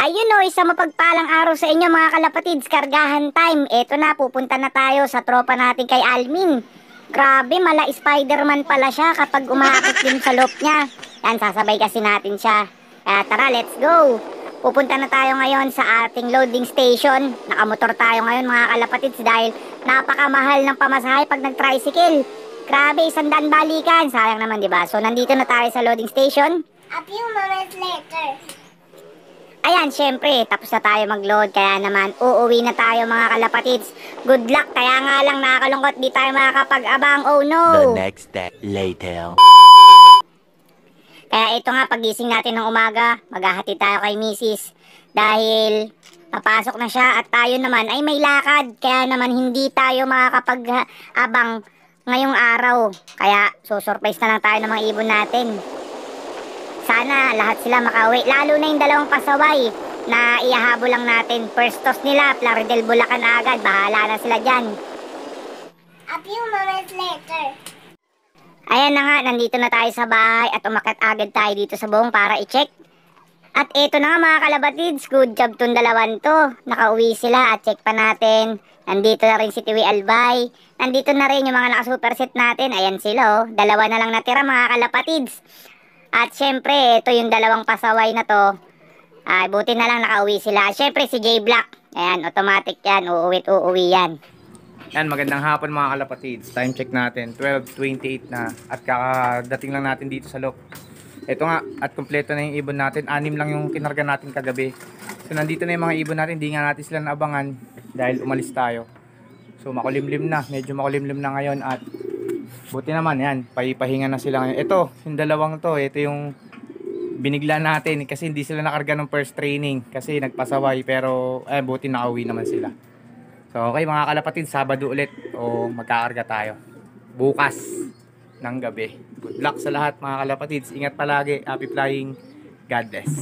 Ayun o, isang mapagpalang araw sa inyo mga kalapatids, kargahan time. Eto na, pupunta na tayo sa tropa natin kay Almin. Grabe, mala Spider-Man pala siya kapag umaakit din sa loop niya. Yan, sasabay kasi natin siya. Kaya tara, let's go! Pupunta na tayo ngayon sa ating loading station. Nakamotor tayo ngayon mga kalapatids dahil napakamahal ng pamasahe pag nag-tricycle. Grabe, 100 balikan. Sayang naman, di ba? So, nandito na tayo sa loading station. A few moments later. Ayan, syempre, tapos na tayo mag-load, kaya naman uuwi na tayo mga kalapatids. Good luck, kaya nga lang nakakalungkot, di tayo makakapag-abang, oh no! The next day later. Kaya ito nga, pagising natin ng umaga, maghahati tayo kay Mrs. Dahil papasok na siya at tayo naman ay may lakad, kaya naman hindi tayo makakapag-abang ngayong araw. Kaya susurprise na lang tayo ng mga ibon natin. Sana lahat sila makauwi, lalo na yung dalawang pasaway na ihahabol lang natin. First toss nila, Plaridel Bulacan agad, bahala na sila dyan. A few moments later. Ayan na nga, nandito na tayo sa bahay at umakyat agad tayo dito sa buong para i-check. At eto na nga mga kalabatids, good job tong dalawan to. Nakauwi sila at check pa natin. Nandito na rin si Tiwi Albay. Nandito na rin yung mga naka-superset natin. Ayan sila oh, dalawa na lang natira mga kalapatids. At syempre, ito yung dalawang pasaway na to. Ay, buti na lang nakauwi sila. Syempre, si J Black. Ayan, automatic yan. Uuwi yan. Yan, magandang hapon mga kalapatids. Time check natin, 12:28 na. At kakadating lang natin dito sa loop. Ito nga, at kompleto na yung ibon natin. 6 lang yung kinarga natin kagabi. So, nandito na yung mga ibon natin. Hindi nga natin sila naabangan dahil umalis tayo. So, makulimlim na. Medyo makulimlim na ngayon at buti naman yan, pahipahinga na sila ngayon. Ito, yung dalawang to, ito yung binigla natin kasi hindi sila nakarga ng first training kasi nagpasaway pero buti nakauwi naman sila. So okay mga kalapatid, Sabado ulit o magkakarga tayo bukas ng gabi. Good luck sa lahat mga kalapatids, ingat palagi, happy flying, God bless.